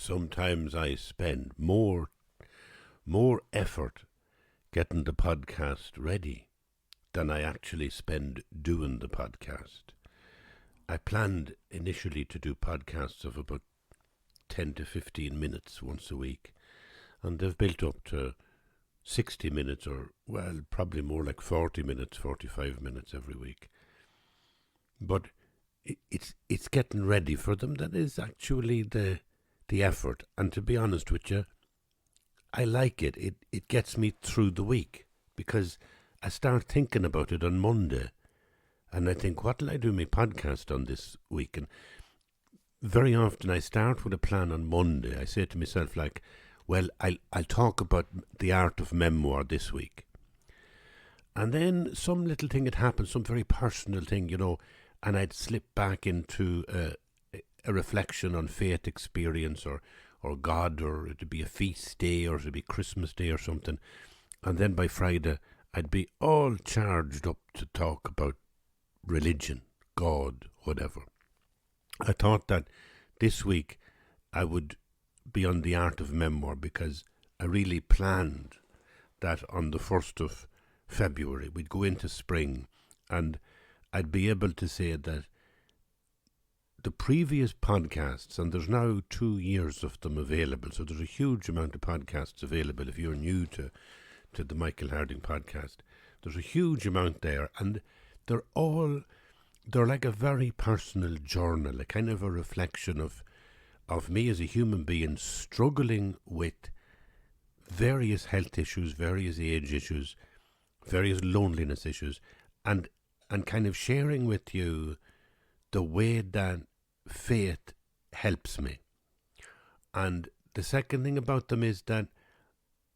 sometimes I spend more effort getting the podcast ready than I actually spend doing the podcast. I planned initially to do podcasts of about 10 to 15 minutes once a week, and they've built up to 60 minutes, or, well, probably more like 40 minutes, 45 minutes every week. But it's getting ready for them that is actually the effort. And to be honest with you, I like it. It gets me through the week, because I start thinking about it on Monday, and I think, what will I do my podcast on this week? And very often I start with a plan on Monday. I say to myself, like, well, I'll talk about the art of memoir this week. And then some little thing had happened, some very personal thing, and I'd slip back into a reflection on faith experience or God, or it'd be a feast day, or it'd be Christmas Day or something. And then by Friday, I'd be all charged up to talk about religion, God, whatever. I thought that this week I would be on the art of memoir, because I really planned that on the 1st of February we'd go into spring, and I'd be able to say that the previous podcasts, and there's now 2 years of them available, so there's a huge amount of podcasts available if you're new to the Michael Harding podcast. There's a huge amount there, and they're like a very personal journal, a kind of a reflection of me as a human being struggling with various health issues, various age issues, various loneliness issues, and kind of sharing with you the way that faith helps me. And the second thing about them is that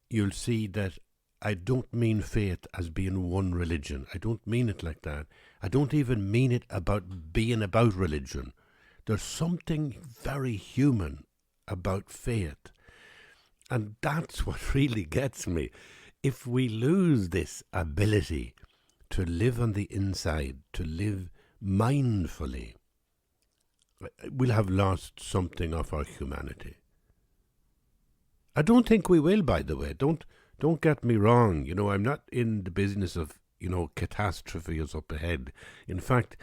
you'll see that I don't mean faith as being one religion. I don't mean it like that. I don't even mean it about being about religion. There's something very human about faith. And that's what really gets me. If we lose this ability to live on the inside, to live mindfully, we'll have lost something of our humanity. I don't think we will, by the way. Don't get me wrong. I'm not in the business of, catastrophe is up ahead. In fact,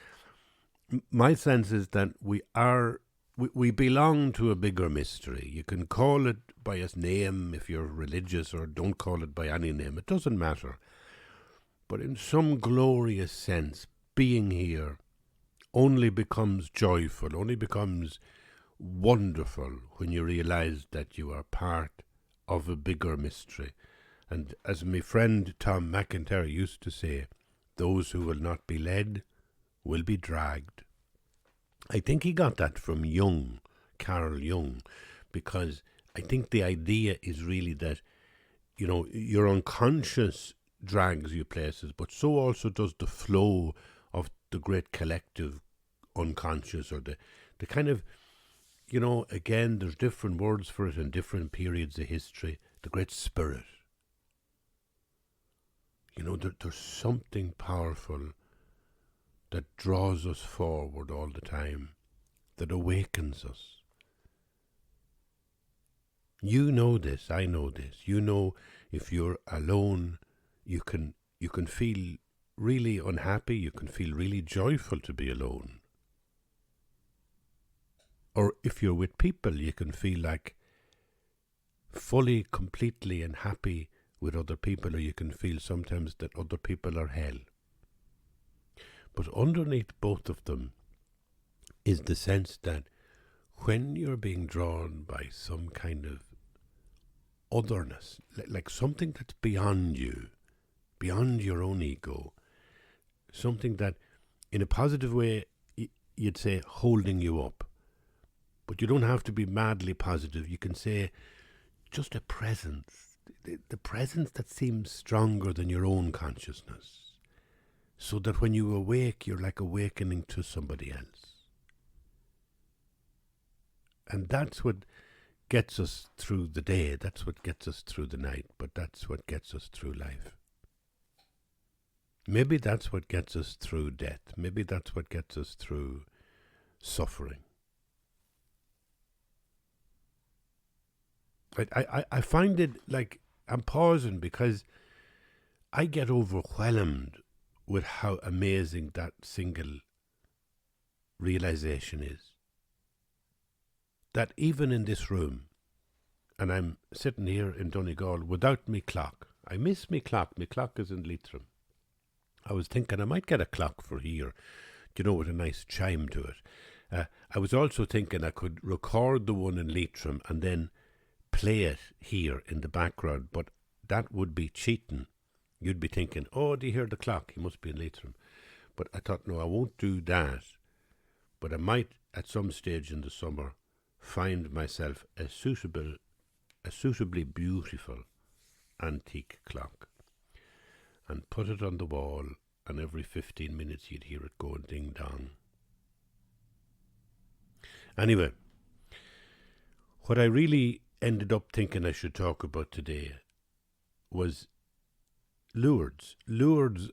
my sense is that we belong to a bigger mystery. You can call it by its name if you're religious, or don't call it by any name. It doesn't matter. But in some glorious sense, being here only becomes joyful, only becomes wonderful when you realize that you are part of a bigger mystery. And as my friend Tom McIntyre used to say, those who will not be led will be dragged. I think he got that from Carl Jung, because I think the idea is really that, your unconscious drags you places, but so also does the flow of the great collective unconscious, or the kind of, again, there's different words for it in different periods of history, the great spirit. There's something powerful that draws us forward all the time, that awakens us. You know this, I know this. If you're alone, you can feel really unhappy, you can feel really joyful to be alone. Or if you're with people, you can feel like fully, completely and happy with other people, or you can feel sometimes that other people are hell. But underneath both of them is the sense that when you're being drawn by some kind of otherness, like something that's beyond you, beyond your own ego, something that in a positive way you'd say holding you up. But you don't have to be madly positive. You can say just a presence, the presence that seems stronger than your own consciousness, so that when you awake, you're like awakening to somebody else. And that's what gets us through the day, that's what gets us through the night, but that's what gets us through life. Maybe that's what gets us through death. Maybe that's what gets us through suffering. I find it like I'm pausing because I get overwhelmed with how amazing that single realization is. That even in this room, and I'm sitting here in Donegal without me clock. I miss me clock. Me clock is in Leitrim. I was thinking I might get a clock for here, with a nice chime to it. I was also thinking I could record the one in Leitrim and then play it here in the background, but that would be cheating. You'd be thinking, oh, do you hear the clock? He must be in Leitrim. But I thought, no, I won't do that. But I might, at some stage in the summer, find myself a suitably beautiful antique clock and put it on the wall, and every 15 minutes you'd hear it going ding-dong. Anyway, what I really ended up thinking I should talk about today was Lourdes. Lourdes,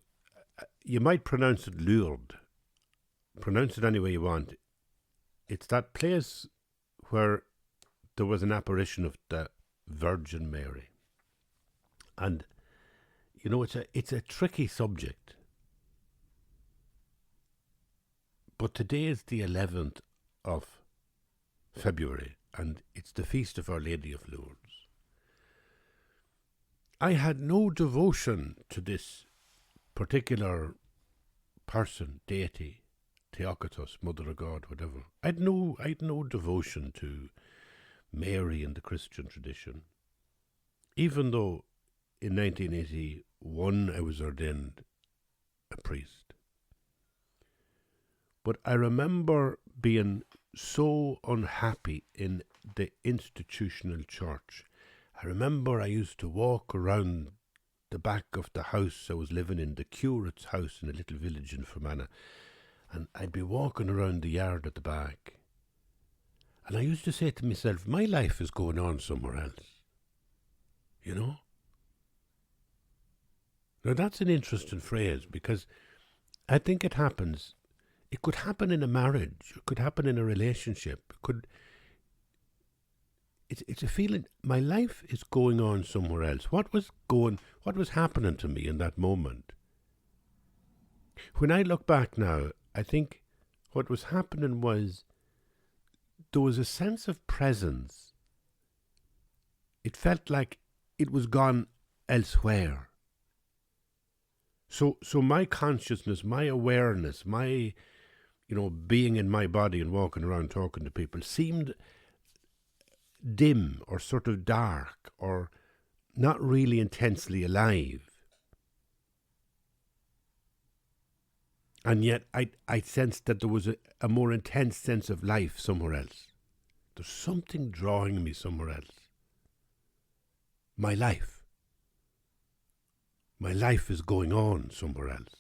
you might pronounce it Lourdes. Pronounce it any way you want. It's that place where there was an apparition of the Virgin Mary. And, it's a tricky subject. But today is the 11th of February, and it's the feast of Our Lady of Lourdes. I had no devotion to this particular person, deity, Theokotos, Mother of God, whatever. I'd no devotion to Mary in the Christian tradition. Even though in 1981 I was ordained a priest. But I remember being so unhappy in the institutional church. I remember I used to walk around the back of the house I was living in, the curate's house in a little village in Fermanagh, and I'd be walking around the yard at the back. And I used to say to myself, my life is going on somewhere else. Now that's an interesting phrase, because I think it happens. It could happen in a marriage. It could happen in a relationship. It's a feeling my life is going on somewhere else. What was happening to me in that moment? When I look back now, I think what was happening was there was a sense of presence. It felt like it was gone elsewhere. So my consciousness, my awareness, my being in my body and walking around talking to people seemed dim or sort of dark or not really intensely alive. And yet I sensed that there was a more intense sense of life somewhere else. There's something drawing me somewhere else. My life. My life is going on somewhere else.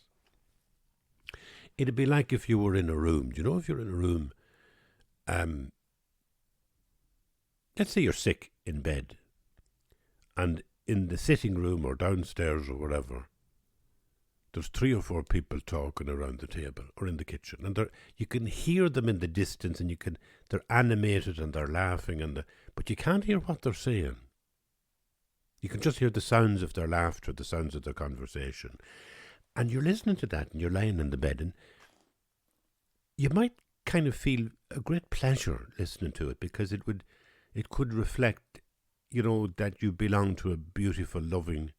It'd be like if you were in a room. If you're in a room, let's say you're sick in bed, and in the sitting room or downstairs or wherever, there's 3 or 4 people talking around the table or in the kitchen, and you can hear them in the distance, and they're animated and they're laughing, but you can't hear what they're saying. You can just hear the sounds of their laughter, the sounds of their conversation. And you're listening to that and you're lying in the bed, and you might kind of feel a great pleasure listening to it, because it could reflect, that you belong to a beautiful, loving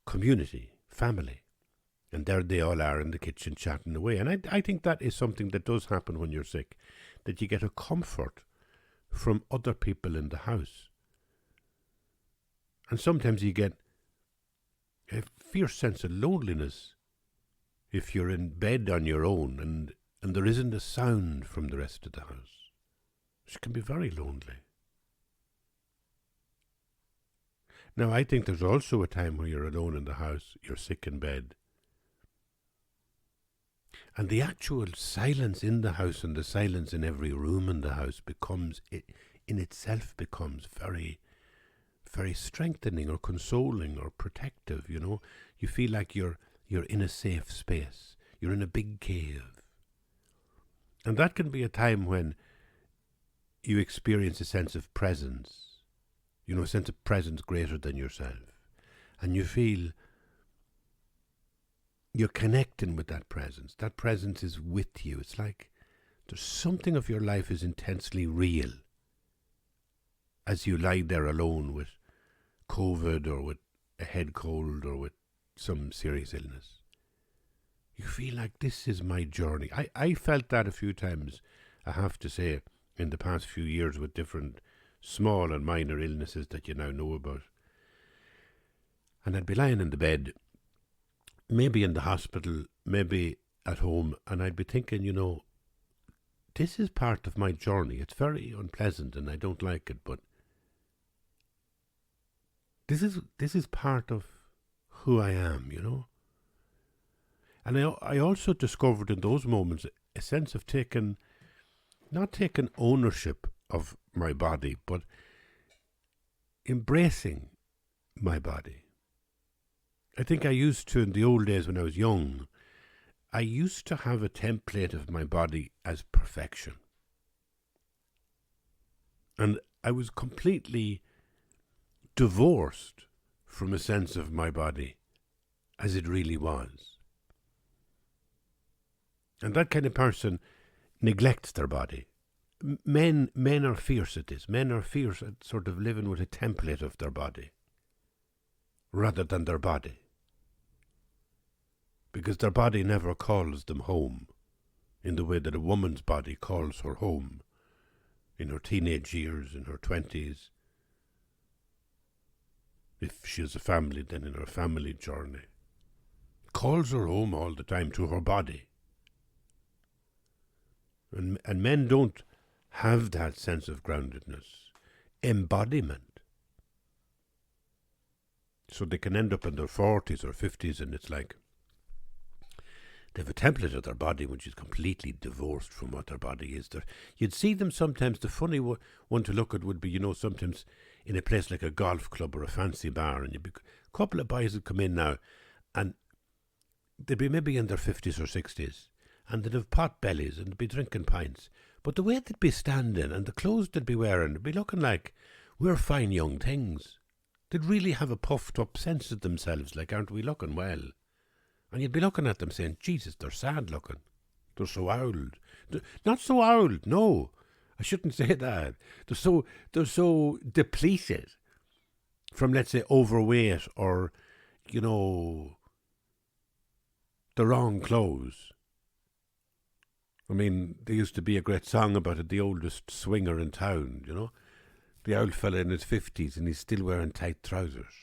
community, family. And there they all are in the kitchen chatting away. And I think that is something that does happen when you're sick, that you get a comfort from other people in the house. And sometimes you get a fierce sense of loneliness if you're in bed on your own and there isn't a sound from the rest of the house, which can be very lonely. Now, I think there's also a time where you're alone in the house, you're sick in bed, and the actual silence in the house and the silence in every room in the house becomes very, very strengthening or consoling or protective. You feel like you're in a safe space. You're in a big cave. And that can be a time when you experience a sense of presence You know, a sense of presence greater than yourself. And you feel you're connecting with that presence. That presence is with you. It's like there's something of your life is intensely real as you lie there alone with COVID or with a head cold or with some serious illness. You feel like this is my journey. I felt that a few times, I have to say, in the past few years with different small and minor illnesses that you now know about. And I'd be lying in the bed, maybe in the hospital, maybe at home, and I'd be thinking, you know, this is part of my journey. It's very unpleasant and I don't like it, but this is part of who I am, you know. And I also discovered in those moments a sense of not taking ownership of my body, but embracing my body. I think I used to, in the old days when I was young, I used to have a template of my body as perfection. And I was completely divorced from a sense of my body as it really was. And that kind of person neglects their body. Men are fierce at this. Men are fierce at sort of living with a template of their body rather than their body. Because their body never calls them home in the way that a woman's body calls her home in her teenage years, in her 20s. If she has a family, then in her family journey. Calls her home all the time to her body. And men don't have that sense of groundedness, embodiment. So they can end up in their 40s or 50s and it's like they have a template of their body which is completely divorced from what their body is. You'd see them sometimes, the funny one to look at would be, you know, sometimes in a place like a golf club or a fancy bar, and a couple of boys would come in now and they'd be maybe in their 50s or 60s and they'd have pot bellies and they'd be drinking pints. But the way they'd be standing and the clothes they'd be wearing, they'd be looking like we're fine young things. They'd really have a puffed up sense of themselves, like, aren't we looking well? And you'd be looking at them saying, Jesus, they're sad looking. They're so old. Not so old, no. I shouldn't say that. They're so depleted from, let's say, overweight or, you know, the wrong clothes. I mean, there used to be a great song about it, the oldest swinger in town, you know. The old fella in his 50s and he's still wearing tight trousers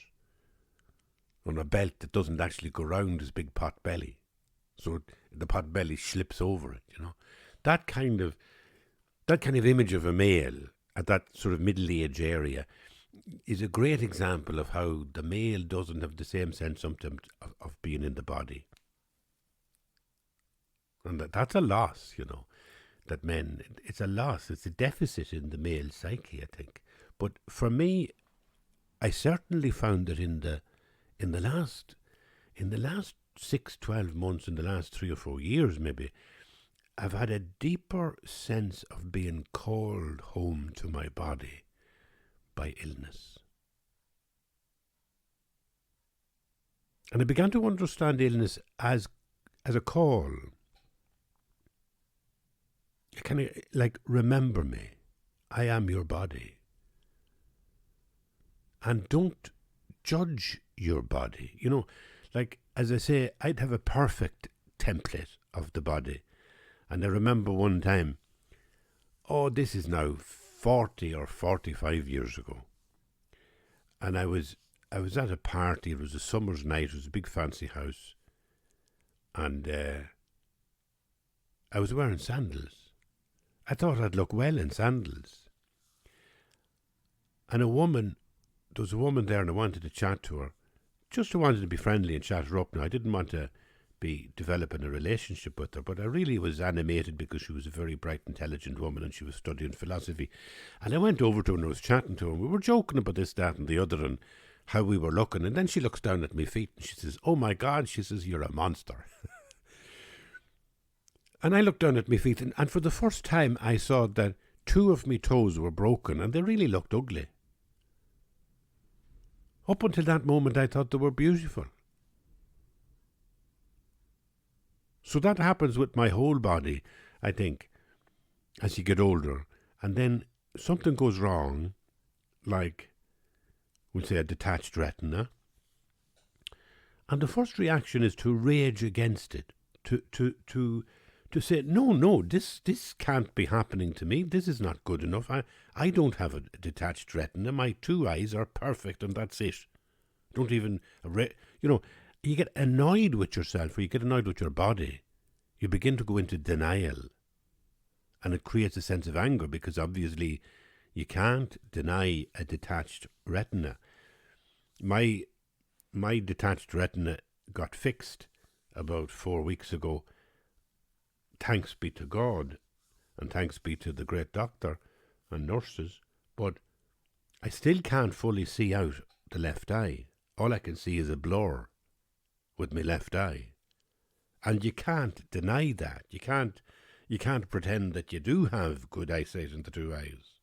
on a belt that doesn't actually go round his big pot belly. So the pot belly slips over it, you know. That kind of image of a male at that sort of middle age area is a great example of how the male doesn't have the same sense sometimes of being in the body. And that's a loss, you know, that men, it's a loss, it's a deficit in the male psyche, I think. But for me, I certainly found that in the last 6, 12 months, in the last 3 or 4 years maybe, I've had a deeper sense of being called home to my body by illness. And I began to understand illness as a call. Kind of like, remember me, I am your body. And don't judge your body. You know, like, as I say, I'd have a perfect template of the body. And I remember one time, this is now 40 or 45 years ago. And I was at a party, it was a summer's night, it was a big fancy house. And I was wearing sandals. I thought I'd look well in sandals. And there was a woman there and I wanted to chat to her. Just I wanted to be friendly and chat her up now. I didn't want to be developing a relationship with her, but I really was animated because she was a very bright, intelligent woman and she was studying philosophy. And I went over to her and I was chatting to her and we were joking about this, that and the other and how we were looking. And then she looks down at my feet and she says, oh my God, she says, you're a monster. And I looked down at my feet and for the first time I saw that 2 of my toes were broken and they really looked ugly. Up until that moment, I thought they were beautiful. So that happens with my whole body, I think, as you get older. And then something goes wrong, like, we'll say a detached retina. And the first reaction is to rage against it, to say, no, this can't be happening to me. This is not good enough. I don't have a detached retina. My two eyes are perfect, and that's it. Don't even, you get annoyed with yourself, or you get annoyed with your body. You begin to go into denial, and it creates a sense of anger because obviously you can't deny a detached retina. My detached retina got fixed about 4 weeks ago. Thanks be to God, and thanks be to the great doctor and nurses, but I still can't fully see out the left eye. All I can see is a blur with my left eye. And you can't deny that. You can't pretend that you do have good eyesight in the two eyes.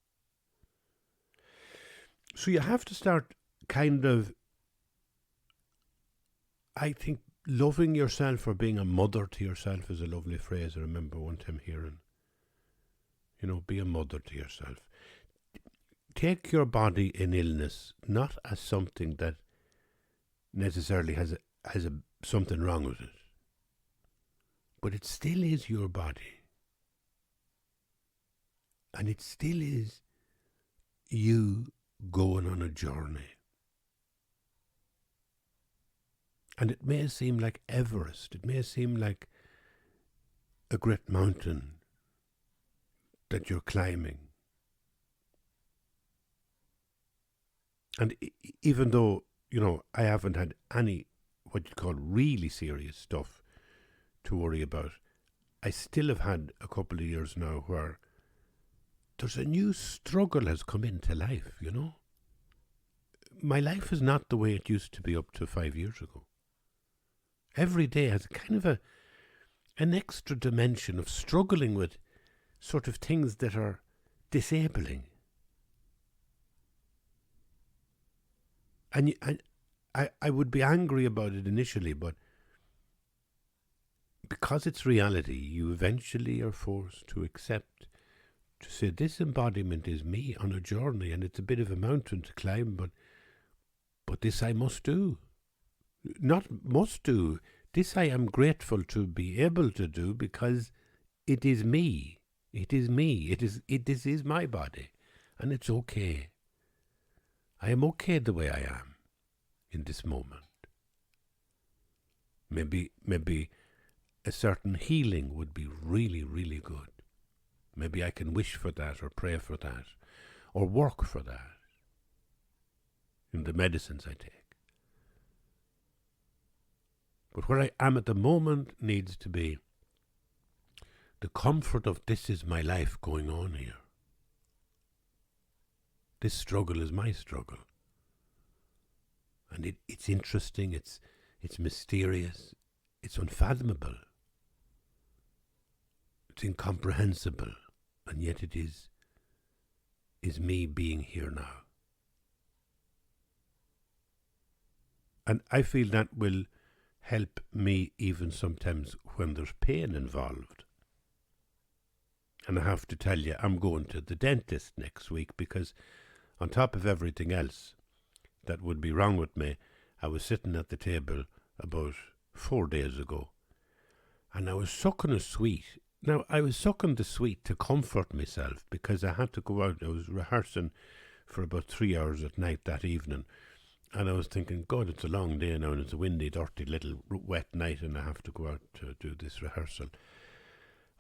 So you have to start kind of, I think, loving yourself, or being a mother to yourself is a lovely phrase I remember one time hearing. Be a mother to yourself. Take your body in illness not as something that necessarily has something wrong with it, but it still is your body. And it still is you going on a journey. And it may seem like Everest, it may seem like a great mountain that you're climbing. And even though, I haven't had any, what you call really serious stuff to worry about, I still have had a couple of years now where there's a new struggle has come into life, My life is not the way it used to be up to 5 years ago. Every day has kind of an extra dimension of struggling with sort of things that are disabling. And I would be angry about it initially, but because it's reality, you eventually are forced to accept, to say, this embodiment is me on a journey, and it's a bit of a mountain to climb, but this I must do. Not must do. This I am grateful to be able to do because it is me. It is me. This is my body, and it's okay. I am okay the way I am in this moment. Maybe a certain healing would be really, really good. Maybe I can wish for that, or pray for that, or work for that in the medicines I take. But where I am at the moment needs to be the comfort of, this is my life going on here. This struggle is my struggle. And it's interesting, it's mysterious, it's unfathomable, it's incomprehensible, and yet it is me being here now. And I feel that will help me even sometimes when there's pain involved. And I have to tell you, I'm going to the dentist next week because on top of everything else that would be wrong with me, I was sitting at the table about 4 days ago and I was sucking a sweet. Now, I was sucking the sweet to comfort myself because I had to go out. I was rehearsing for about 3 hours at night that evening. And I was thinking, God, it's a long day now and it's a windy, dirty, little wet night and I have to go out to do this rehearsal.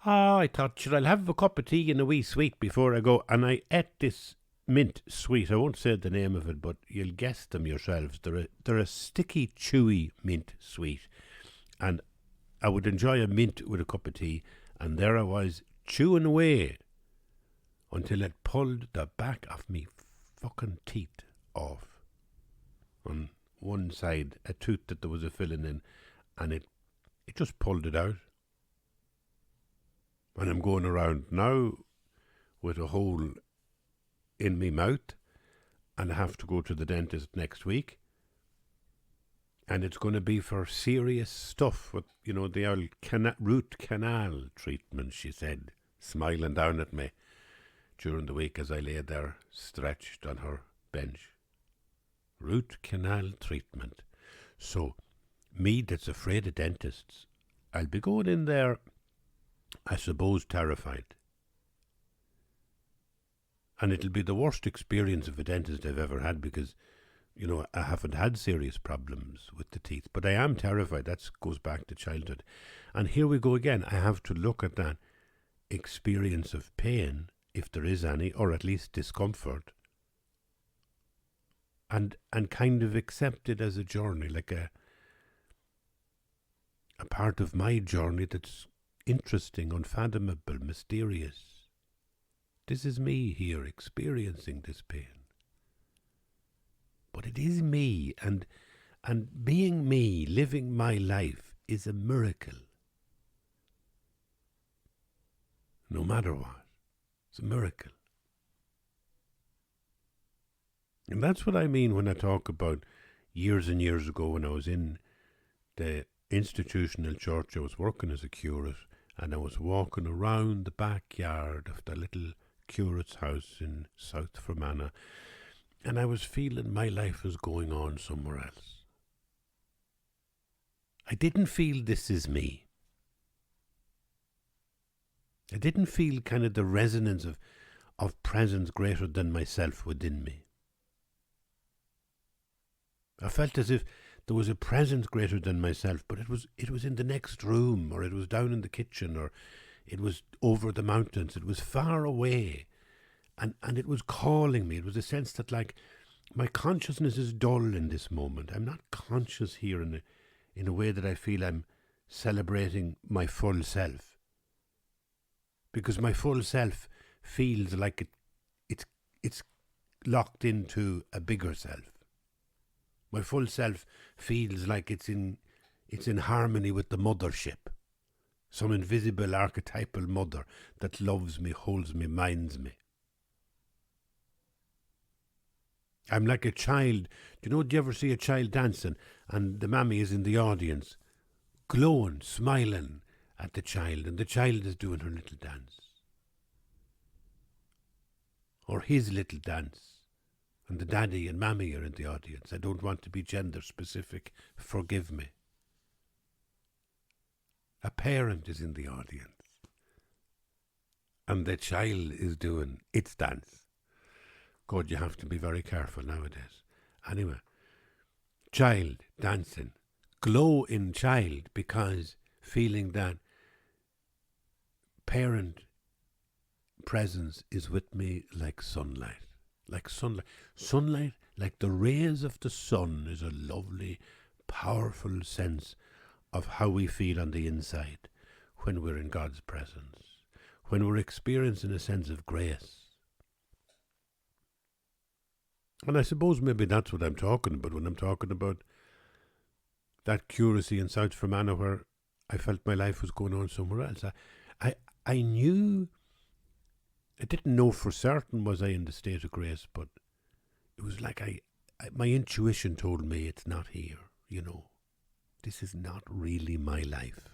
I thought, I'll have a cup of tea and a wee sweet before I go. And I ate this mint sweet. I won't say the name of it, but you'll guess them yourselves. They're a sticky, chewy mint sweet. And I would enjoy a mint with a cup of tea. And there I was, chewing away until it pulled the back of me fucking teeth off. On one side, a tooth that there was a filling in, and it just pulled it out. And I'm going around now with a hole in me mouth, and I have to go to the dentist next week. And it's going to be for serious stuff with, the old root canal treatment, she said, smiling down at me during the week as I lay there stretched on her bench. Root canal treatment. So, me that's afraid of dentists, I'll be going in there, I suppose, terrified. And it'll be the worst experience of a dentist I've ever had because, I haven't had serious problems with the teeth. But I am terrified. That goes back to childhood. And here we go again. I have to look at that experience of pain, if there is any, or at least discomfort, and kind of accept it as a journey, like a part of my journey that's interesting, unfathomable, mysterious. This is me here experiencing this pain. But it is me, and being me, living my life, is a miracle. No matter what, it's a miracle. And that's what I mean when I talk about years and years ago when I was in the institutional church. I was working as a curate, and I was walking around the backyard of the little curate's house in South Fermanagh, and I was feeling my life was going on somewhere else. I didn't feel this is me. I didn't feel kind of the resonance of presence greater than myself within me. I felt as if there was a presence greater than myself, but it was in the next room, or it was down in the kitchen, or it was over the mountains. It was far away. And it was calling me. It was a sense that, like, my consciousness is dull in this moment. I'm not conscious here in a way that I feel I'm celebrating my full self. Because my full self feels like it's locked into a bigger self. My full self feels like it's in harmony with the mothership. Some invisible archetypal mother that loves me, holds me, minds me. I'm like a child. Do you ever see a child dancing and the mammy is in the audience, glowing, smiling at the child, and the child is doing her little dance? Or his little dance, and the daddy and mammy are in the audience. I don't want to be gender specific, forgive me. A parent is in the audience, and the child is doing its dance. God, you have to be very careful nowadays. Anyway, child dancing, glow in child, because feeling that parent presence is with me like sunlight. Like sunlight. Sunlight, like the rays of the sun, is a lovely, powerful sense of how we feel on the inside when we're in God's presence, when we're experiencing a sense of grace. And I suppose maybe that's what I'm talking about when I'm talking about that curacy in South Fermanagh where I felt my life was going on somewhere else. I knew, I didn't know for certain was I in the state of grace, but it was like my intuition told me it's not here, This is not really my life.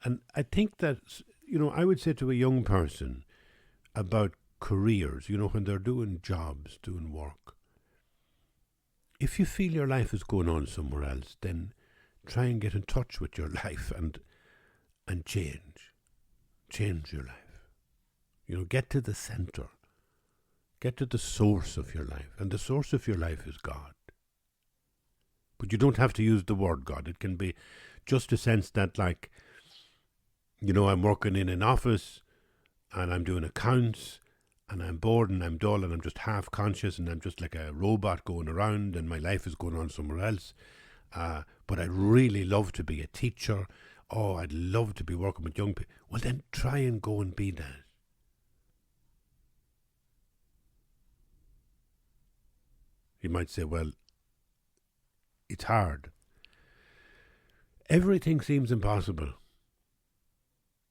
And I think that, I would say to a young person about careers, when they're doing jobs, doing work, if you feel your life is going on somewhere else, then try and get in touch with your life and change your life. Get to the center, get to the source of your life, and the source of your life is God. But you don't have to use the word God. It can be just a sense that, like, I'm working in an office and I'm doing accounts and I'm bored and I'm dull and I'm just half conscious and I'm just like a robot going around and my life is going on somewhere else. But I'd really love to be a teacher. Oh, I'd love to be working with young people. Well, then try and go and be that. You might say, well, it's hard. Everything seems impossible.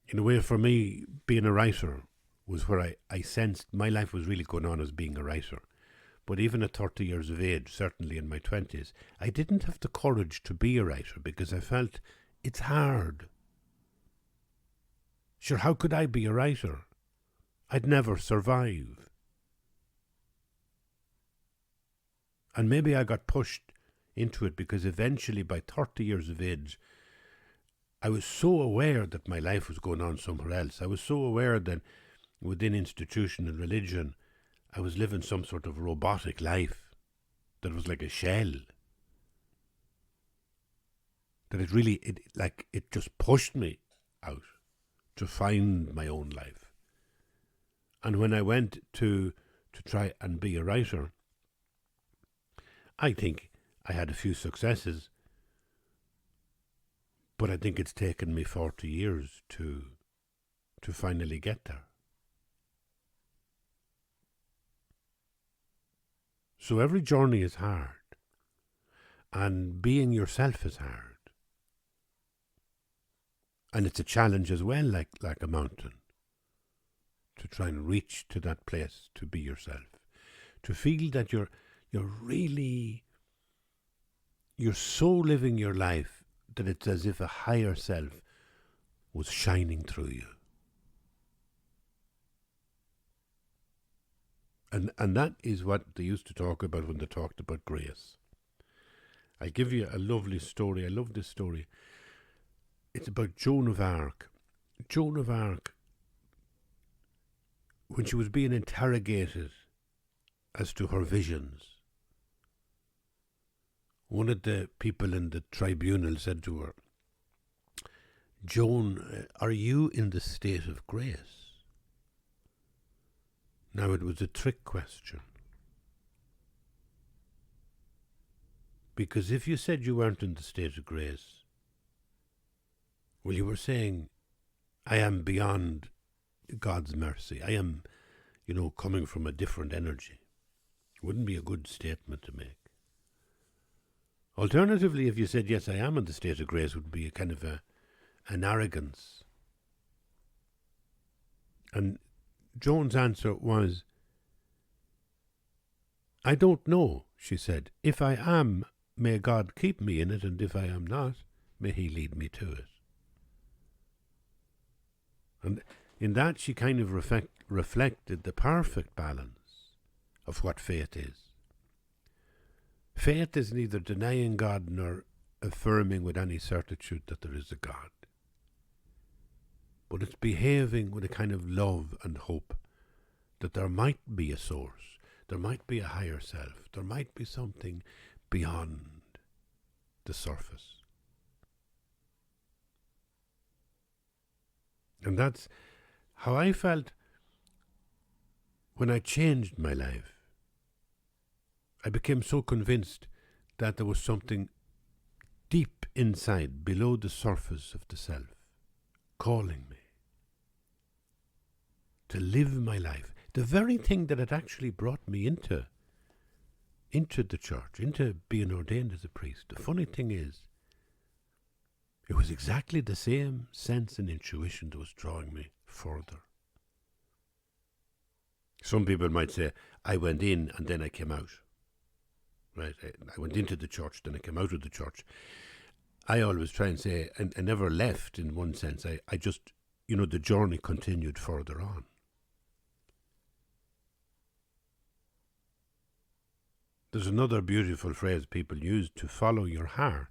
In a way, for me, being a writer was where I sensed my life was really going on as being a writer. But even at 30 years of age, certainly in my 20s, I didn't have the courage to be a writer because I felt it's hard. Sure, how could I be a writer? I'd never survive. And maybe I got pushed into it because eventually by 30 years of age, I was so aware that my life was going on somewhere else. I was so aware that within institution and religion, I was living some sort of robotic life that was like a shell. That it just pushed me out to find my own life. And when I went to try and be a writer, I think I had a few successes, but I think it's taken me 40 years to finally get there. So every journey is hard, and being yourself is hard. And it's a challenge as well, like a mountain, to try and reach to that place to be yourself, to feel that you're so living your life that it's as if a higher self was shining through you. And that is what they used to talk about when they talked about grace. I'll give you a lovely story. I love this story. It's about Joan of Arc. Joan of Arc, when she was being interrogated as to her visions, one of the people in the tribunal said to her, "Joan, are you in the state of grace?" Now it was a trick question. Because if you said you weren't in the state of grace, well, you were saying, I am beyond God's mercy. I am, coming from a different energy. Wouldn't be a good statement to make. Alternatively, if you said, yes, I am in the state of grace, would be a kind of an arrogance. And Joan's answer was, I don't know, she said. If I am, may God keep me in it, and if I am not, may he lead me to it. And in that she kind of reflected the perfect balance of what faith is. Faith is neither denying God nor affirming with any certitude that there is a God. But it's behaving with a kind of love and hope that there might be a source, there might be a higher self, there might be something beyond the surface. And that's how I felt when I changed my life. I became so convinced that there was something deep inside, below the surface of the self, calling me to live my life. The very thing that had actually brought me into the church, into being ordained as a priest. The funny thing is, it was exactly the same sense and intuition that was drawing me further. Some people might say, I went in and then I came out. Right? I went into the church, then I came out of the church. I always try and say, I never left in one sense. I just, the journey continued further on. There's another beautiful phrase people use, to follow your heart.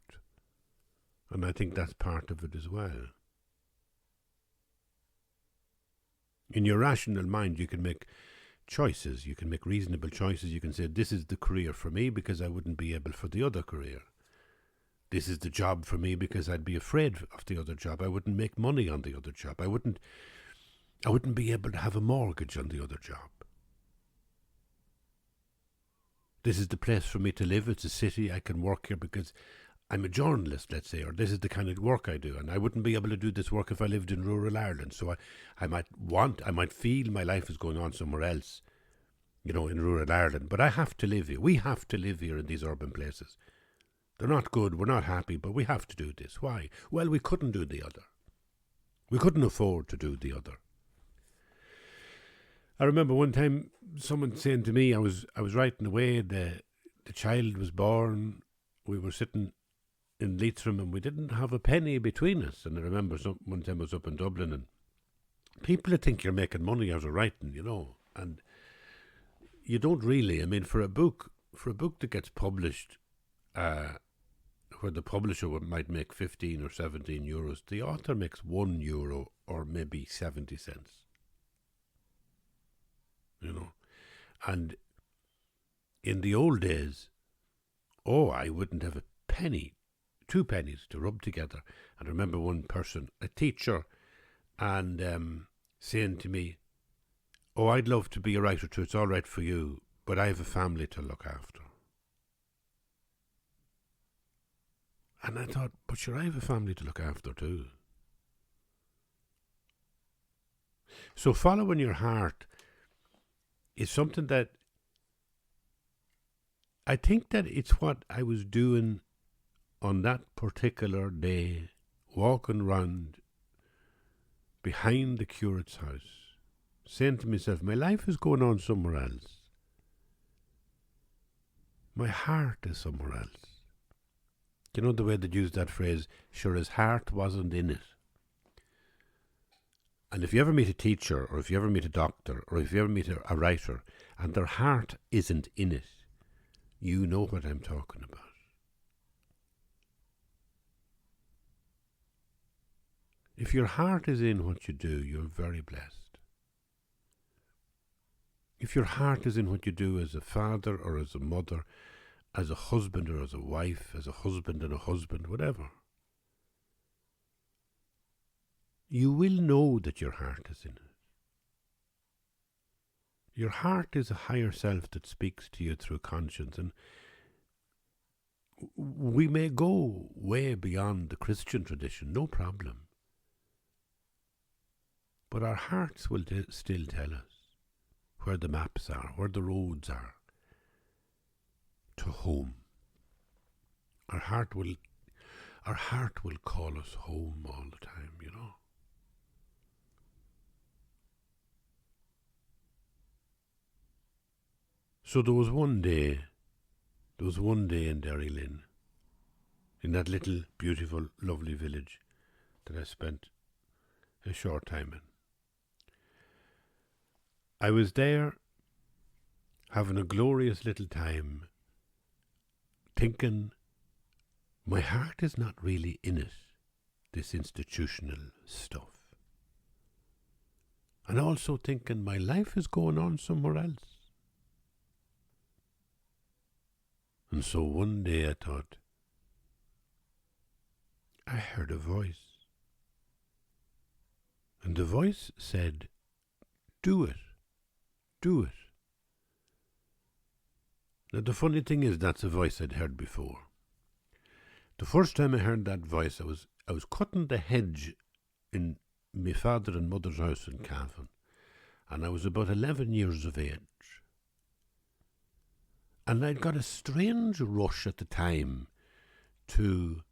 And I think that's part of it as well. In your rational mind, you can make choices. You can make reasonable choices. You can say, this is the career for me because I wouldn't be able for the other career. This is the job for me because I'd be afraid of the other job. I wouldn't make money on the other job. I wouldn't be able to have a mortgage on the other job. This is the place for me to live. It's a city. I can work here because I'm a journalist, let's say, or this is the kind of work I do, and I wouldn't be able to do this work if I lived in rural Ireland. So I might feel my life is going on somewhere else, in rural Ireland, but I have to live here. We have to live here in these urban places. They're not good, we're not happy, but we have to do this. Why? Well, we couldn't do the other. We couldn't afford to do the other. I remember one time someone saying to me, I was writing away, the child was born, we were sitting in Leitrim and we didn't have a penny between us. And I remember one time I was up in Dublin and people would think you're making money out of writing, you know, and you don't really. I mean, for a book that gets published, where the publisher might make 15 or 17 euros, the author makes €1 or maybe 70 cents, you know. And in the old days, I wouldn't have a penny, 2 pennies to rub together. And I remember one person, a teacher, and saying to me, I'd love to be a writer too, it's all right for you, but I have a family to look after. And I thought, but sure, I have a family to look after too. So following your heart is something that I think that it's what I was doing on that particular day, walking round behind the curate's house, saying to myself, my life is going on somewhere else. My heart is somewhere else. You know the way they use that phrase, sure, his heart wasn't in it. And if you ever meet a teacher, or if you ever meet a doctor, or if you ever meet a writer, and their heart isn't in it, you know what I'm talking about. If your heart is in what you do, you're very blessed. If your heart is in what you do as a father or as a mother, as a husband or as a wife, as a husband and a husband, whatever, you will know that your heart is in it. Your heart is a higher self that speaks to you through conscience, and we may go way beyond the Christian tradition, no problem. But our hearts will still tell us where the maps are, where the roads are to home. Our heart will call us home all the time, you know. So there was one day in Derrylin, in that little beautiful, lovely village that I spent a short time in. I was there having a glorious little time, thinking my heart is not really in it, this institutional stuff. And also thinking my life is going on somewhere else. And so one day I thought, I heard a voice. And the voice said, do it. Do it. Now the funny thing is, that's a voice I'd heard before. The first time I heard that voice, I was cutting the hedge in my father and mother's house in Cavan, and I was about 11 years of age. And I'd got a strange rush at the time to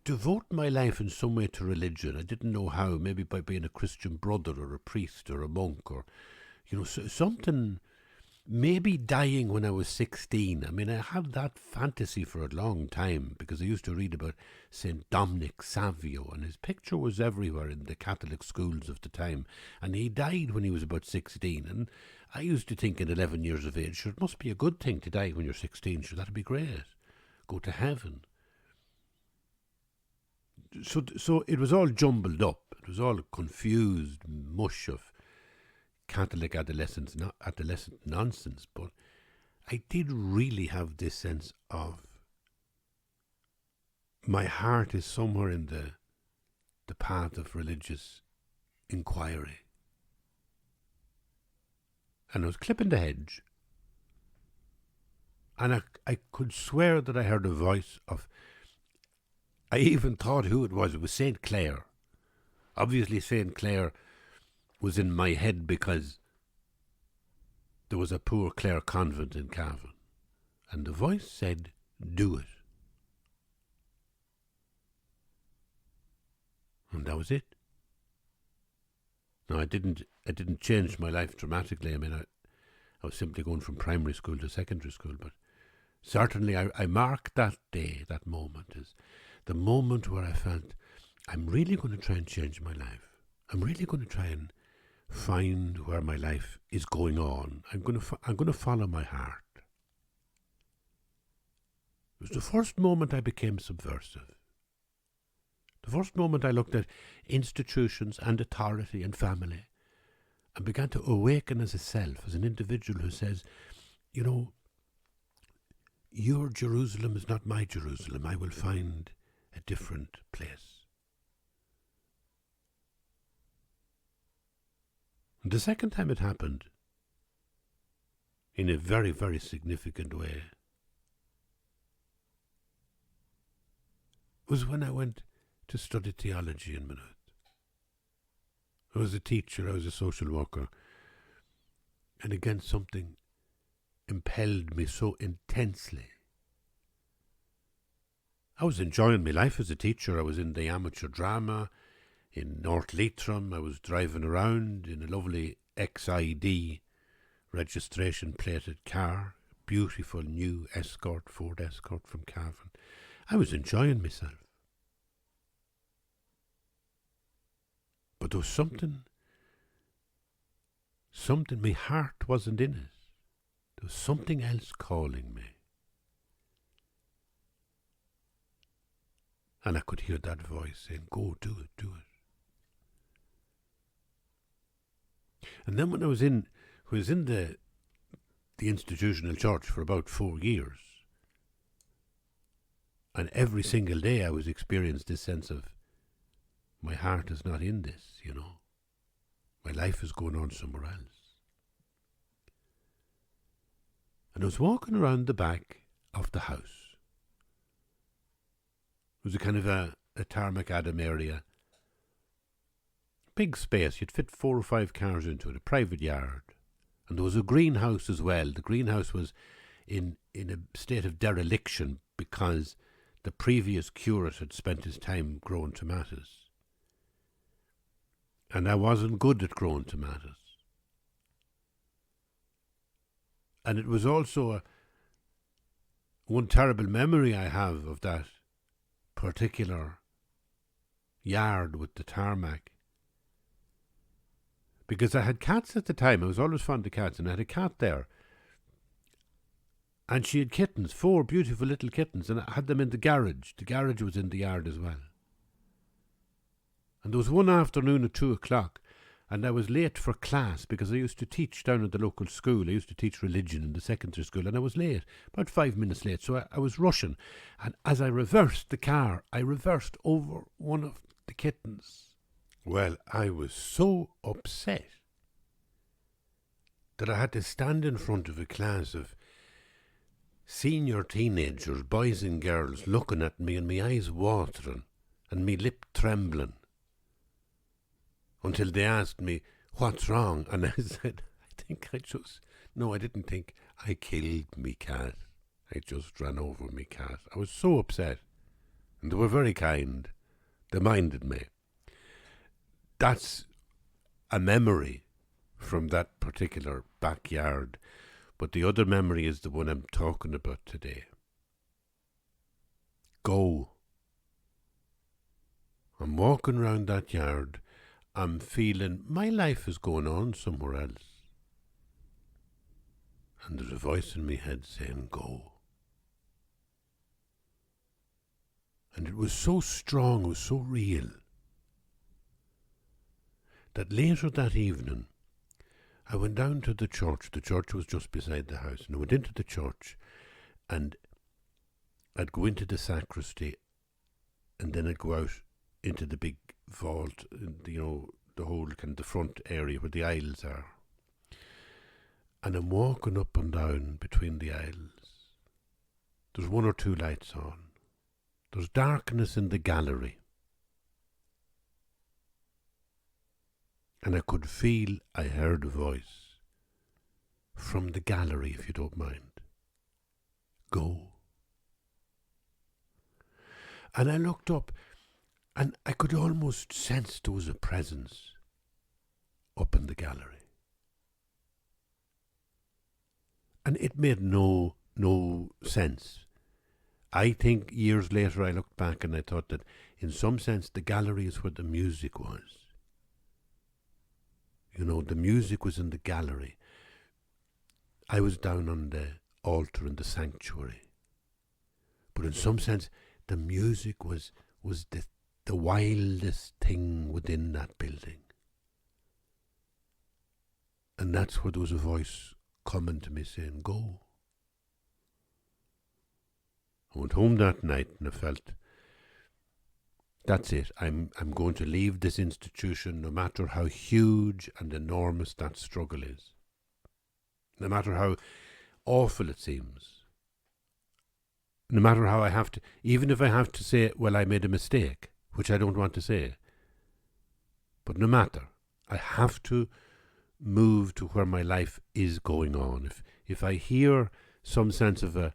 devote my life in some way to religion. I didn't know how, maybe by being a Christian brother or a priest or a monk, or, you know, something. Maybe dying when I was 16. I mean, I had that fantasy for a long time because I used to read about St. Dominic Savio, and his picture was everywhere in the Catholic schools of the time. And he died when he was about 16. And I used to think at 11 years of age, sure, it must be a good thing to die when you're 16. Sure, that'd be great. Go to heaven. So it was all jumbled up. It was all confused mush of Catholic adolescent nonsense, but I did really have this sense of my heart is somewhere in the path of religious inquiry. And I was clipping the hedge, and I could swear that I heard a voice of, I even thought who it was. It was St. Clair. Obviously St. Clair was in my head because there was a poor Clare convent in Cavan, and the voice said, do it. And that was it. Now, I didn't change my life dramatically. I mean, I was simply going from primary school to secondary school, but certainly I marked that day, that moment, as the moment where I felt I'm really going to try and change my life. I'm really going to try and find where my life is going on. I'm going to follow my heart. It was the first moment I became subversive. The first moment I looked at institutions and authority and family and began to awaken as a self, as an individual who says, you know, your Jerusalem is not my Jerusalem. I will find a different place. And the second time it happened, in a very, very significant way, was when I went to study theology in Maynooth. I was a teacher, I was a social worker, and again something impelled me so intensely. I was enjoying my life as a teacher. I was in the amateur drama in North Leitrim. I was driving around in a lovely XID registration plated car, beautiful new Ford Escort from Cavan. I was enjoying myself. But there was something, my heart wasn't in it. There was something else calling me. And I could hear that voice saying, go, do it, do it. And then when I was in the institutional church for about 4 years, and every single day I was experiencing this sense of, my heart is not in this, you know. My life is going on somewhere else. And I was walking around the back of the house. It was a kind of a tarmac Adam area. Big space, you'd fit 4 or 5 cars into it, a private yard. And there was a greenhouse as well. The greenhouse was in a state of dereliction because the previous curate had spent his time growing tomatoes. And I wasn't good at growing tomatoes. And it was also one terrible memory I have of that particular yard with the tarmac. Because I had cats at the time. I was always fond of cats, and I had a cat there. And she had kittens, 4 beautiful little kittens, and I had them in the garage. The garage was in the yard as well. And there was one afternoon at 2 o'clock, and I was late for class because I used to teach down at the local school. I used to teach religion in the secondary school, and I was late, about 5 minutes late, so I was rushing. And as I reversed the car, I reversed over one of the kittens. Well, I was so upset that I had to stand in front of a class of senior teenagers, boys and girls, looking at me and my eyes watering and me lip trembling, until they asked me, what's wrong? And I said, I didn't think I killed me cat. I just ran over me cat. I was so upset. And they were very kind. They minded me. That's a memory from that particular backyard. But the other memory is the one I'm talking about today. Go. I'm walking around that yard. I'm feeling my life is going on somewhere else. And there's a voice in my head saying, go. And it was so strong, it was so real, that later that evening, I went down to the church. The church was just beside the house. And I went into the church, and I'd go into the sacristy, and then I'd go out into the big vault, the whole kind of the front area where the aisles are. And I'm walking up and down between the aisles. There's 1 or 2 lights on. There's darkness in the gallery. And I could feel I heard a voice from the gallery, if you don't mind. Go. And I looked up, and I could almost sense there was a presence. up in the gallery. And it made no sense. I think years later I looked back and I thought that in some sense the gallery is where the music was. You know, the music was in the gallery. I was down on the altar in the sanctuary. But in some sense, the music was the wildest thing within that building. And that's where there was a voice coming to me saying, go. I went home that night and I felt, that's it. I'm going to leave this institution no matter how huge and enormous that struggle is. No matter how awful it seems. No matter how I have to, even if I have to say, well, I made a mistake, which I don't want to say. But no matter, I have to move to where my life is going on. If I hear some sense of a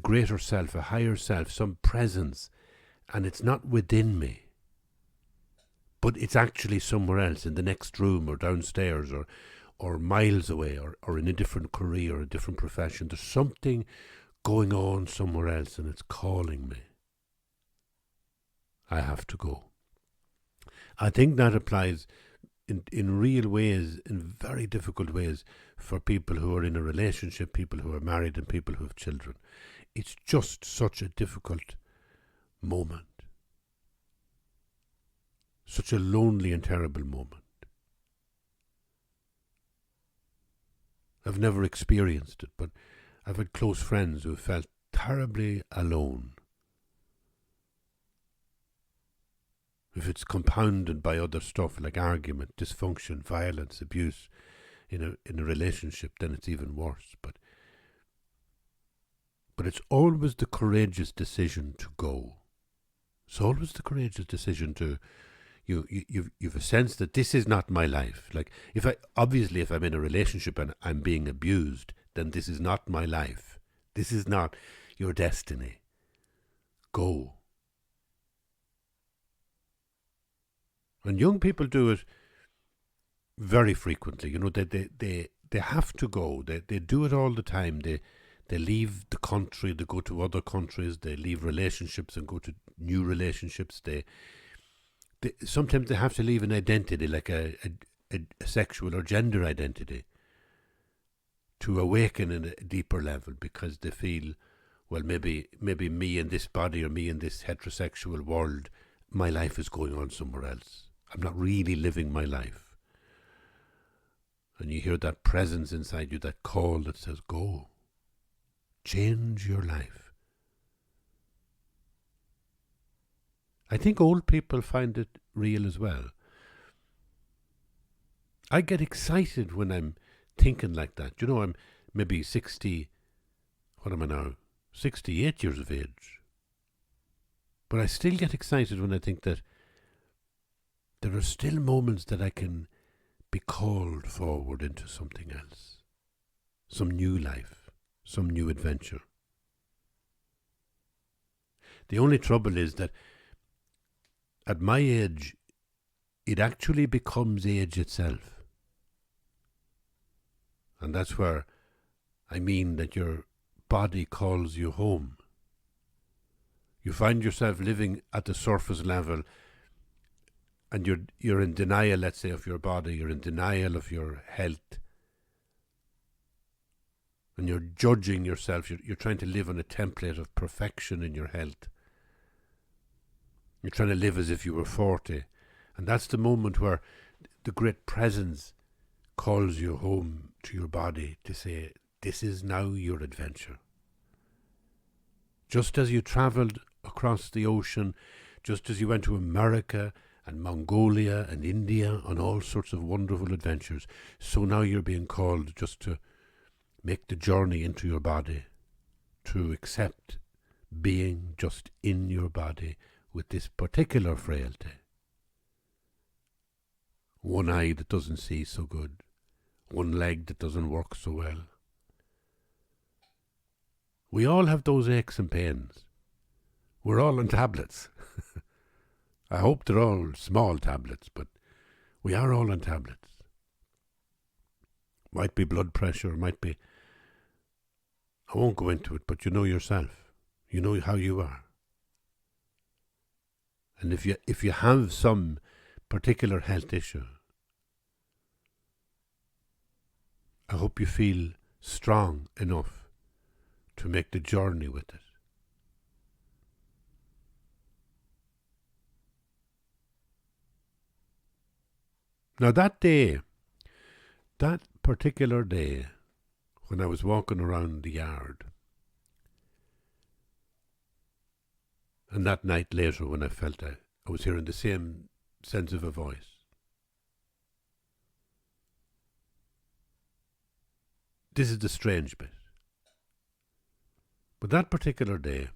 greater self, a higher self, some presence, and it's not within me, but it's actually somewhere else, in the next room or downstairs or miles away or in a different career or a different profession. There's something going on somewhere else and it's calling me. I have to go. I think that applies in real ways, in very difficult ways, for people who are in a relationship, people who are married and people who have children. It's just such a difficult moment. Such a lonely and terrible moment. I've never experienced it, but I've had close friends who felt terribly alone. If it's compounded by other stuff like argument, dysfunction, violence, abuse in a relationship, then it's even worse. But it's always the courageous decision to go. It's always the courageous decision to you've a sense that this is not my life. Like if I'm in a relationship and I'm being abused, then this is not my life. This is not your destiny. Go. And young people do it very frequently. You know, they have to go. They do it all the time. They leave the country, they go to other countries, they leave relationships and go to new relationships. Sometimes they have to leave an identity, like a sexual or gender identity, to awaken in a deeper level, because they feel, well, maybe me in this body or me in this heterosexual world, my life is going on somewhere else. I'm not really living my life. And you hear that presence inside you, that call that says, go. Change your life. I think old people find it real as well. I get excited when I'm thinking like that. You know, I'm maybe 60, what am I now? 68 years of age. But I still get excited when I think that there are still moments that I can be called forward into something else. Some new life, some new adventure. The only trouble is that at my age, it actually becomes age itself. And that's where I mean that your body calls you home. You find yourself living at the surface level and you're in denial, let's say, of your body, you're in denial of your health. And you're judging yourself, you're trying to live on a template of perfection in your health. You're trying to live as if you were 40. And that's the moment where the great presence calls you home to your body to say, this is now your adventure. Just as you travelled across the ocean, just as you went to America and Mongolia and India on all sorts of wonderful adventures, so now you're being called just to make the journey into your body, to accept being just in your body with this particular frailty. One eye that doesn't see so good, one leg that doesn't work so well. We all have those aches and pains. We're all on tablets. I hope they're all small tablets, but we are all on tablets. Might be blood pressure, might be... I won't go into it, but you know yourself. You know how you are. And if you have some particular health issue, I hope you feel strong enough to make the journey with it. Now that particular day, when I was walking around the yard, and that night later when I felt I was hearing the same sense of a voice, this is the strange bit. But that particular day,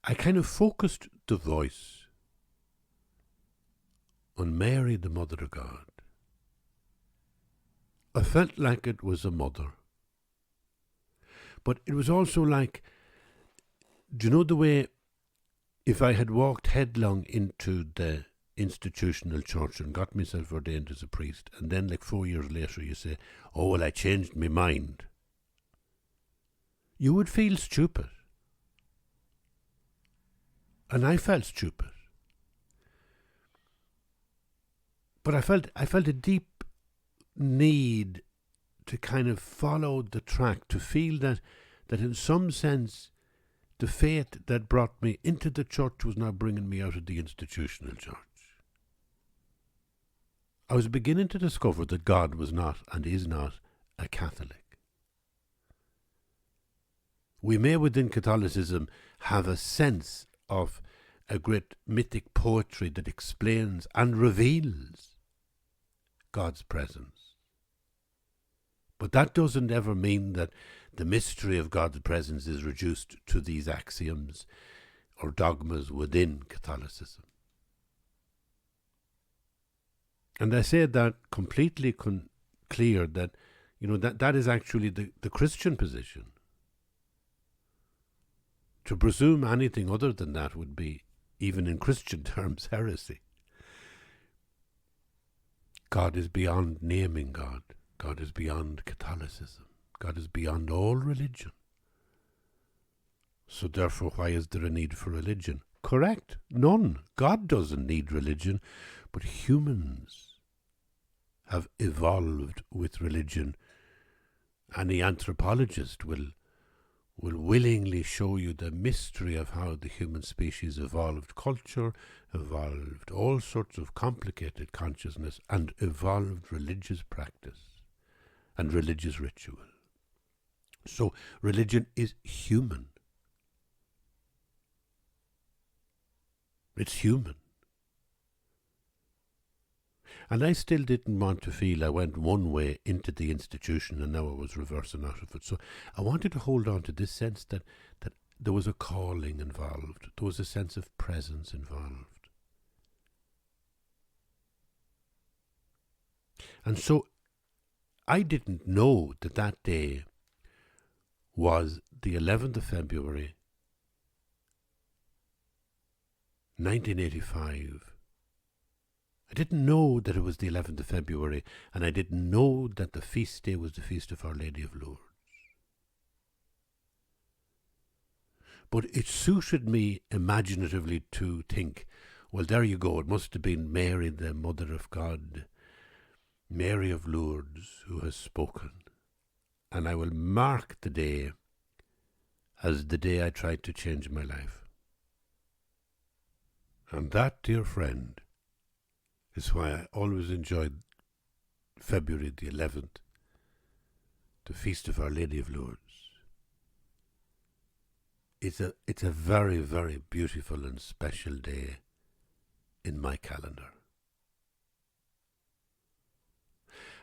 I kind of focused the voice on Mary, the Mother of God. I felt like it was a mother. But it was also like, do you know the way if I had walked headlong into the institutional church and got myself ordained as a priest, and then like 4 years later you say, oh, well, I changed my mind, you would feel stupid. And I felt stupid. But I felt a deep need to kind of follow the track, to feel that in some sense the faith that brought me into the church was now bringing me out of the institutional church. I was beginning to discover that God was not and is not a Catholic. We may within Catholicism have a sense of a great mythic poetry that explains and reveals God's presence. But that doesn't ever mean that the mystery of God's presence is reduced to these axioms or dogmas within Catholicism. And I say that completely clear that, that is actually the Christian position. To presume anything other than that would be, even in Christian terms, heresy. God is beyond naming God. God is beyond Catholicism. God is beyond all religion. So therefore, why is there a need for religion? Correct. None. God doesn't need religion, but humans have evolved with religion. Any anthropologist will willingly show you the mystery of how the human species evolved culture, evolved all sorts of complicated consciousness, and evolved religious practice and religious ritual. So religion is human. It's human. And I still didn't want to feel I went one way into the institution and now I was reversing out of it. So I wanted to hold on to this sense that there was a calling involved. There was a sense of presence involved. And so I didn't know that day was the 11th of February, 1985. I didn't know that it was the 11th of February, and I didn't know that the feast day was the feast of Our Lady of Lourdes. But it suited me imaginatively to think, well, there you go, it must have been Mary, the Mother of God, Mary of Lourdes, who has spoken. And I will mark the day as the day I tried to change my life. And that, dear friend, is why I always enjoyed February the 11th, the feast of Our Lady of Lourdes. It's a very, very beautiful and special day in my calendar.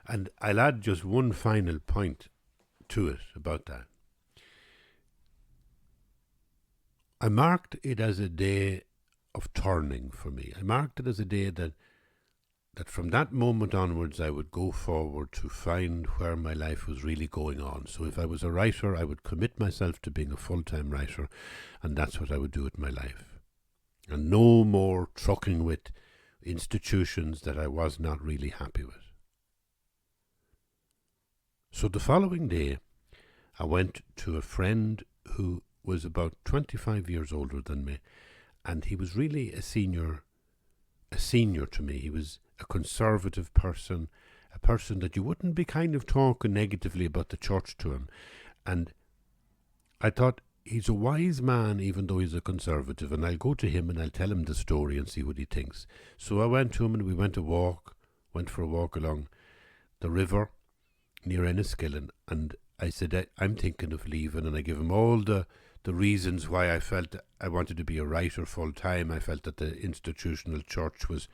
And I'll add just one final point to it about that. I marked it as a day of turning for me. I marked it as a day that from that moment onwards I would go forward to find where my life was really going on. So if I was a writer, I would commit myself to being a full-time writer, and that's what I would do with my life. And no more trucking with institutions that I was not really happy with. So the following day, I went to a friend who was about 25 years older than me, and he was really a senior to me. He was a conservative person, a person that you wouldn't be kind of talking negatively about the church to him. And I thought, he's a wise man, even though he's a conservative, and I'll go to him and I'll tell him the story and see what he thinks. So I went to him and we went for a walk along the river near Enniskillen, and I said, I'm thinking of leaving, and I gave him all the reasons why I felt I wanted to be a writer full time. I felt that the institutional church was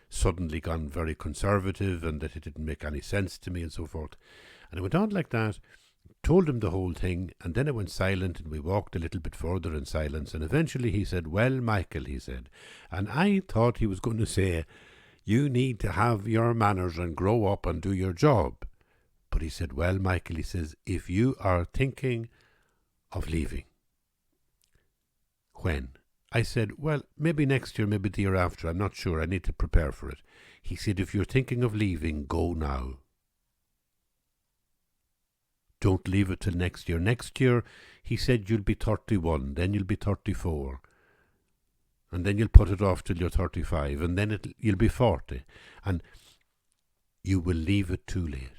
suddenly gone very conservative and that it didn't make any sense to me and so forth. And I went on like that, told him the whole thing, and then I went silent and we walked a little bit further in silence, and eventually he said, well, Michael, he said, and I thought he was going to say, you need to have your manners and grow up and do your job. But he said, well, Michael, he says, if you are thinking of leaving, when? I said, well, maybe next year, maybe the year after, I'm not sure, I need to prepare for it. He said, if you're thinking of leaving, go now. Don't leave it till next year. Next year, he said, you'll be 31, then you'll be 34, and then you'll put it off till you're 35, and then you'll be 40, and you will leave it too late.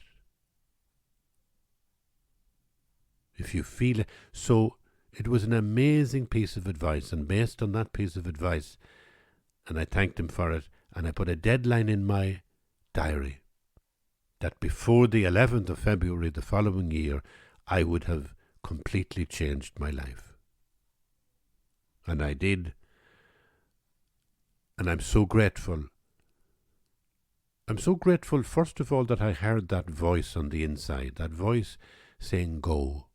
If you feel it. So it was an amazing piece of advice, and based on that piece of advice, and I thanked him for it, and I put a deadline in my diary that before the 11th of February the following year, I would have completely changed my life. And I did. And I'm so grateful. I'm so grateful, first of all, that I heard that voice on the inside, that voice saying, go.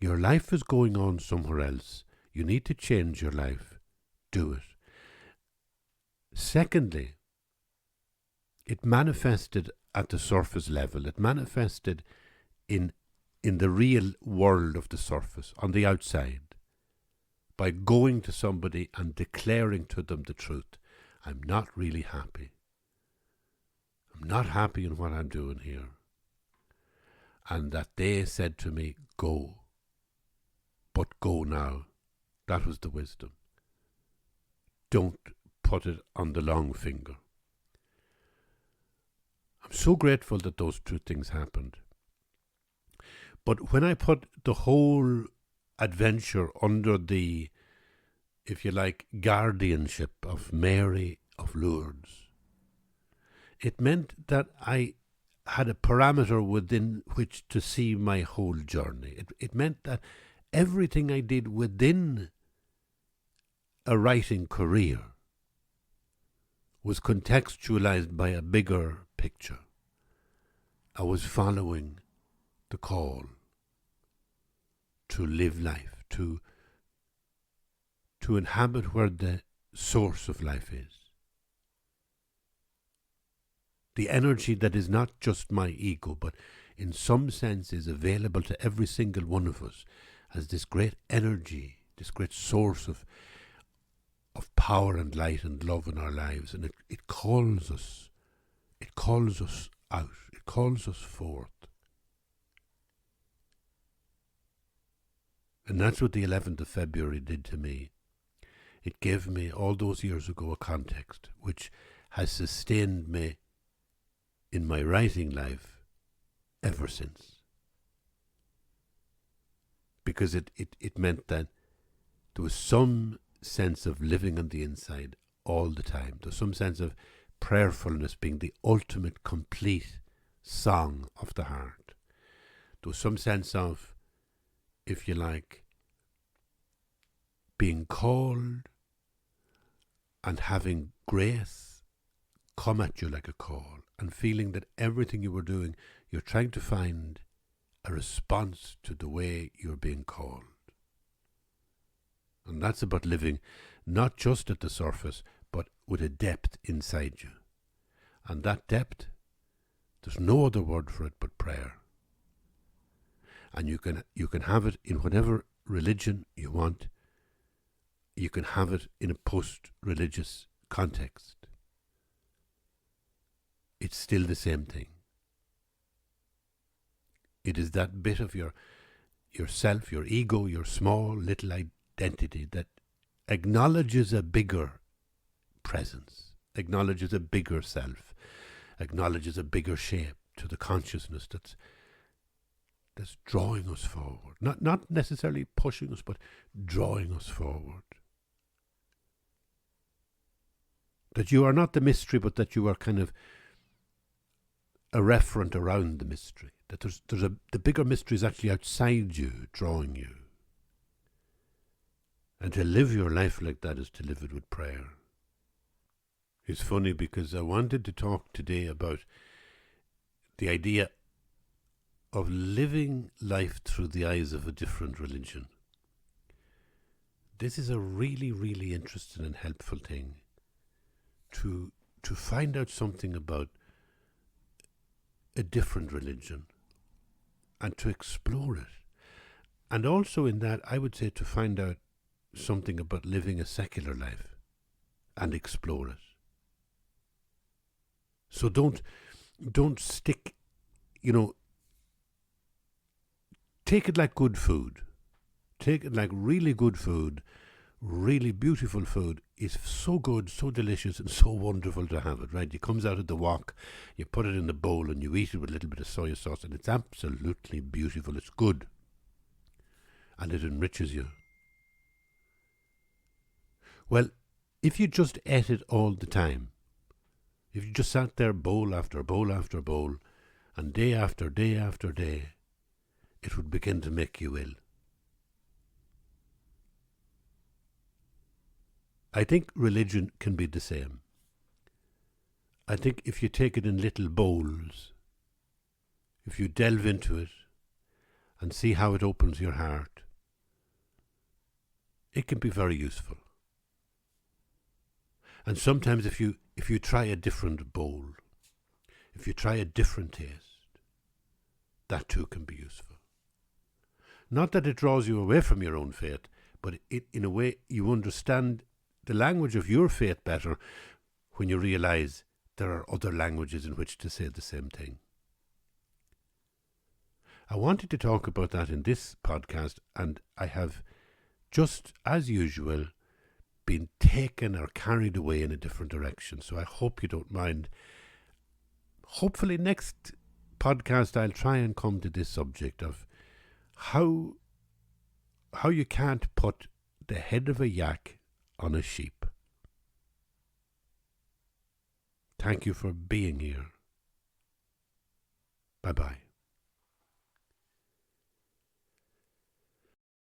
Your life is going on somewhere else. You need to change your life. Do it. Secondly, it manifested at the surface level. It manifested in the real world of the surface, on the outside, by going to somebody and declaring to them the truth. I'm not really happy. I'm not happy in what I'm doing here. And that they said to me, go. But go now. That was the wisdom. Don't put it on the long finger. I'm so grateful that those two things happened. But when I put the whole adventure under the, if you like, guardianship of Mary of Lourdes, it meant that I had a parameter within which to see my whole journey. It meant that everything I did within a writing career was contextualized by a bigger picture. I was following the call to live life, to inhabit where the source of life is. The energy that is not just my ego, but in some sense is available to every single one of us as this great energy, this great source of power and light and love in our lives. And it calls us out, it calls us forth. And that's what the 11th of February did to me. It gave me, all those years ago, a context which has sustained me in my writing life ever since. Because it meant that there was some sense of living on the inside all the time. There's some sense of prayerfulness being the ultimate complete song of the heart. There was some sense of, if you like, being called and having grace come at you like a call, and feeling that everything you were doing, you're trying to find a response to the way you're being called. And that's about living not just at the surface, but with a depth inside you. And that depth, there's no other word for it but prayer. And you can have it in whatever religion you want. You can have it in a post-religious context. It's still the same thing. It is that bit of yourself, your ego, your small little identity that acknowledges a bigger presence, acknowledges a bigger self, acknowledges a bigger shape to the consciousness that's drawing us forward. Not necessarily pushing us, but drawing us forward. That you are not the mystery, but that you are kind of a referent around the mystery. That the bigger mystery is actually outside you, drawing you. And to live your life like that is to live it with prayer. It's funny because I wanted to talk today about the idea of living life through the eyes of a different religion. This is a really, really interesting and helpful thing to find out something about a different religion and to explore it. And also in that, I would say to find out something about living a secular life and explore it. So don't stick, take it like good food. Take it like really good food, really beautiful food is so good, so delicious, and so wonderful to have it, right? It comes out of the wok, you put it in the bowl, and you eat it with a little bit of soy sauce, and it's absolutely beautiful. It's good. And it enriches you. Well, if you just ate it all the time, if you just sat there bowl after bowl after bowl, and day after day after day, it would begin to make you ill. I think religion can be the same. I think if you take it in little bowls, if you delve into it and see how it opens your heart, it can be very useful. And sometimes if you try a different bowl, if you try a different taste, that too can be useful. Not that it draws you away from your own faith, but in a way you understand the language of your faith better when you realize there are other languages in which to say the same thing. I wanted to talk about that in this podcast, and I have, just as usual, been taken or carried away in a different direction. So I hope you don't mind. Hopefully next podcast I'll try and come to this subject of how you can't put the head of a yak on a sheep. Thank you for being here. Bye-bye.